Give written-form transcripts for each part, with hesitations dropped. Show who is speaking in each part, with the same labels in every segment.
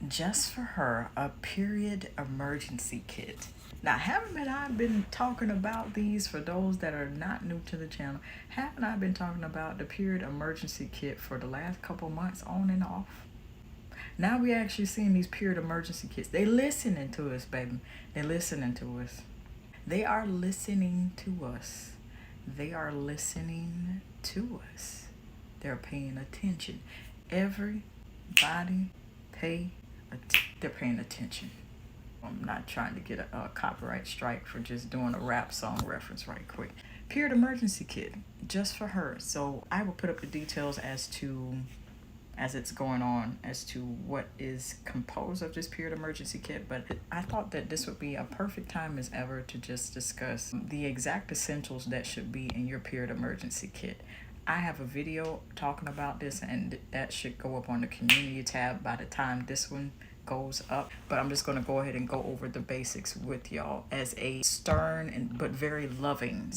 Speaker 1: Just for her, a period emergency kit. Now, haven't I been talking about these for those that are not new to the channel? Haven't I been talking about the period emergency kit for the last couple months on and off? Now we actually seeing these period emergency kits. They listening to us, baby. They listening to us. They are listening to us. They are listening to us. They're paying attention. Everybody they're paying attention. I'm not trying to get a copyright strike for just doing a rap song reference right quick. Period emergency kit, just for her. So I will put up the details as it's going on as to what is composed of this period emergency kit, but I thought that this would be a perfect time as ever to just discuss the exact essentials that should be in your period emergency kit. I have a video talking about this, and that should go up on the community tab by the time this one goes up, but I'm just going to go ahead and go over the basics with y'all as a stern but very loving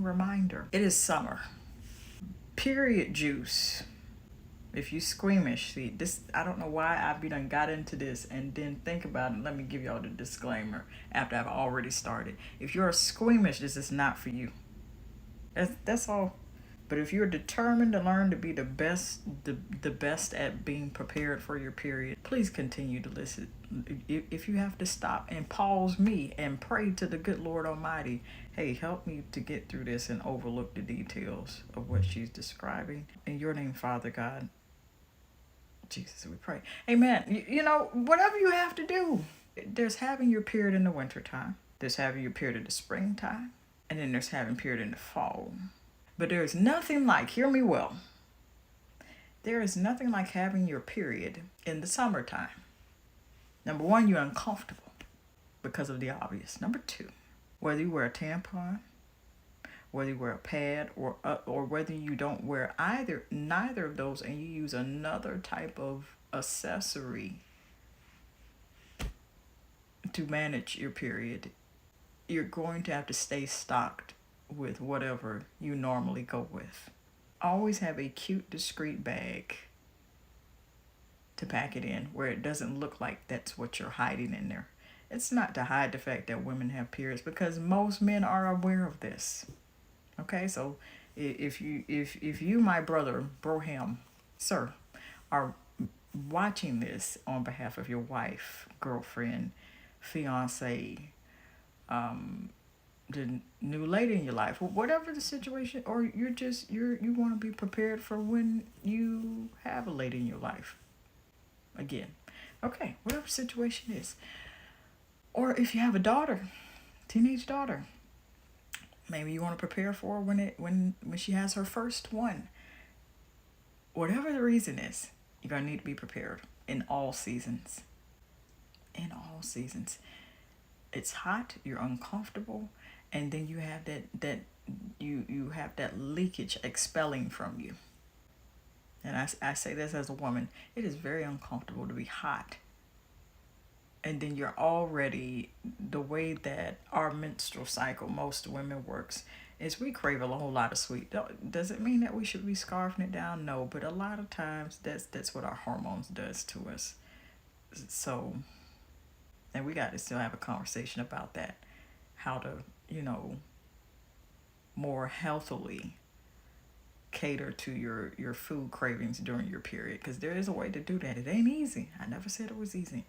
Speaker 1: reminder. It is summer. Period juice. If you squeamish, see this, I don't know why I done got into this and then think about it. Let me give y'all the disclaimer after I've already started. If you're squeamish, this is not for you. That's all. But if you're determined to learn to be the best at being prepared for your period, please continue to listen. If you have to stop and pause me and pray to the good Lord Almighty, hey, help me to get through this and overlook the details of what she's describing. In your name, Father God, Jesus, we pray. Amen. You know, whatever you have to do. There's having your period in the wintertime. There's having your period in the springtime. And then there's having period in the fall. But there is nothing like, hear me well, there is nothing like having your period in the summertime. Number one, you're uncomfortable because of the obvious. Number two, whether you wear a tampon, whether you wear a pad, or whether you don't wear neither of those, and you use another type of accessory to manage your period, you're going to have to stay stocked with whatever you normally go with. Always have a cute, discreet bag to pack it in where it doesn't look like that's what you're hiding in there. It's not to hide the fact that women have periods, because most men are aware of this. Okay, so if you, my brother, Broham, sir, are watching this on behalf of your wife, girlfriend, fiance, the new lady in your life, whatever the situation, or you want to be prepared for when you have a lady in your life. Again, okay, whatever situation is, or if you have a daughter, teenage daughter, maybe you want to prepare for when she has her first one. Whatever the reason is, you're gonna need to be prepared in all seasons. In all seasons, it's hot, you're uncomfortable, and then you have you have that leakage expelling from you. And I say this as a woman, it is very uncomfortable to be hot. And then you're already, the way that our menstrual cycle, most women works, is we crave a whole lot of sweet. Does it mean that we should be scarfing it down? No, but a lot of times that's what our hormones does to us. So, and we got to still have a conversation about that. How to, more healthily cater to your food cravings during your period, because there is a way to do that. It ain't easy. I never said it was easy.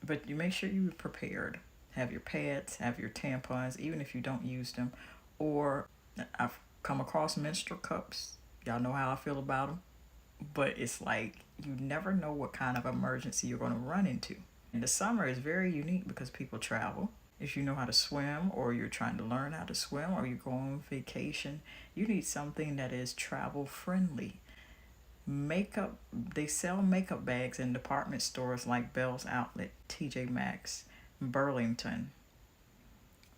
Speaker 1: But you make sure you're prepared. Have your pads, have your tampons, even if you don't use them. Or I've come across menstrual cups. Y'all know how I feel about them. But it's like you never know what kind of emergency you're going to run into. And the summer is very unique because people travel. If you know how to swim, or you're trying to learn how to swim, or you're going on vacation, you need something that is travel friendly. Makeup, they sell makeup bags in department stores like Bell's Outlet, TJ Maxx, Burlington,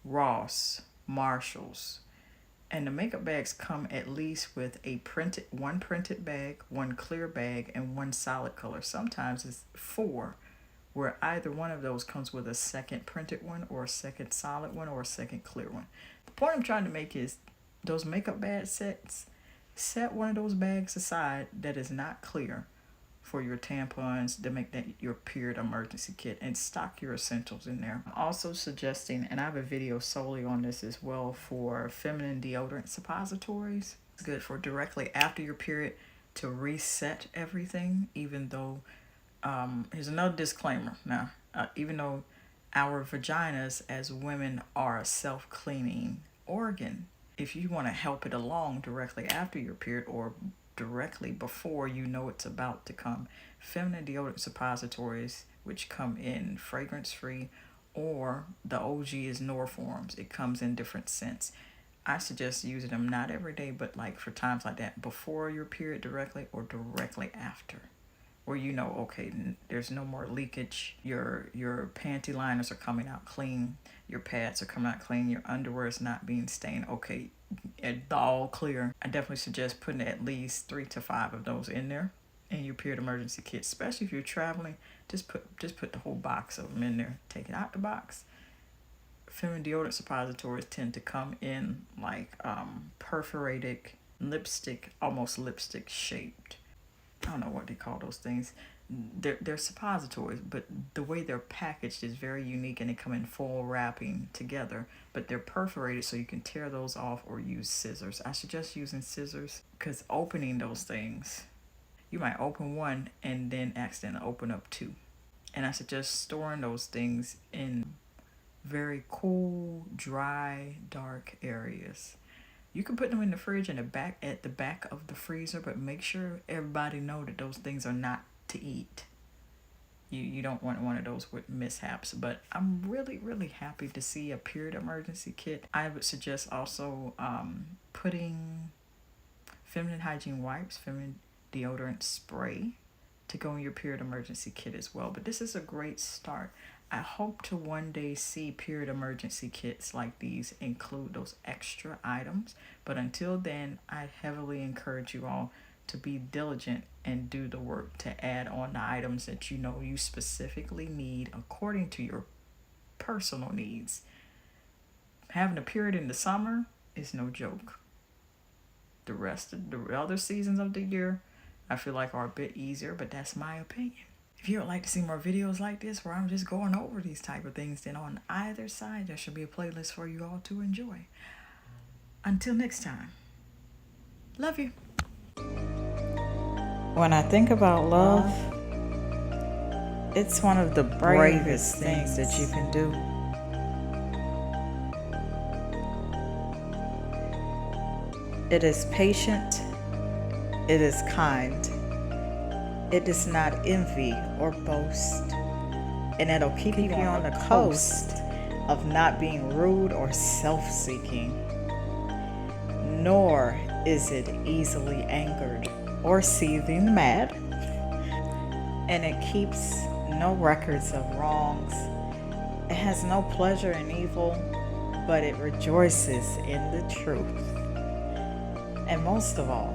Speaker 1: Ross, Marshalls. And the makeup bags come at least with one printed bag, one clear bag, and one solid color. Sometimes it's 4, where either one of those comes with a second printed one, or a second solid one, or a second clear one. The point I'm trying to make is those makeup bag sets, set one of those bags aside that is not clear for your tampons to make that your period emergency kit, and stock your essentials in there. I'm also suggesting, and I have a video solely on this as well, for feminine deodorant suppositories. It's good for directly after your period to reset everything, even though, here's another disclaimer now, even though our vaginas as women are a self-cleaning organ, if you want to help it along directly after your period or directly before you know it's about to come, feminine deodorant suppositories, which come in fragrance free, or the OG is Norforms. It comes in different scents. I suggest using them not every day, but like for times like that, before your period directly or directly after, where you know, okay, there's no more leakage, your panty liners are coming out clean, your pads are coming out clean, your underwear is not being stained, okay, it's all clear. I definitely suggest putting at least 3 to 5 of those in there in your period emergency kit, especially if you're traveling. Just put the whole box of them in there. Take it out the box. Feminine deodorant suppositories tend to come in like perforated lipstick, almost lipstick shaped. I don't know what they call those things. They're suppositories, but the way they're packaged is very unique, and they come in full wrapping together, but they're perforated so you can tear those off or use scissors. I suggest using scissors, because opening those things, you might open one and then accidentally open up 2. And I suggest storing those things in very cool, dry, dark areas. You can put them in the fridge and at the back of the freezer, but make sure everybody know that those things are not to eat. You don't want one of those with mishaps. But I'm really, really happy to see a period emergency kit. I would suggest also putting feminine hygiene wipes, feminine deodorant spray to go in your period emergency kit as well. But this is a great start. I hope to one day see period emergency kits like these include those extra items. But until then, I heavily encourage you all to be diligent and do the work to add on the items that you know you specifically need according to your personal needs. Having a period in the summer is no joke. The rest of the other seasons of the year, I feel like are a bit easier, but that's my opinion. If you would like to see more videos like this where I'm just going over these type of things, then on either side there should be a playlist for you all to enjoy. Until next time, love you. When I think about love, it's one of the bravest things that you can do. It is patient, it is kind, it does not envy or boast, and it'll keep you on the coast of not being rude or self-seeking. Nor is it easily angered or seething mad, and it keeps no records of wrongs. It has no pleasure in evil, but it rejoices in the truth. And most of all,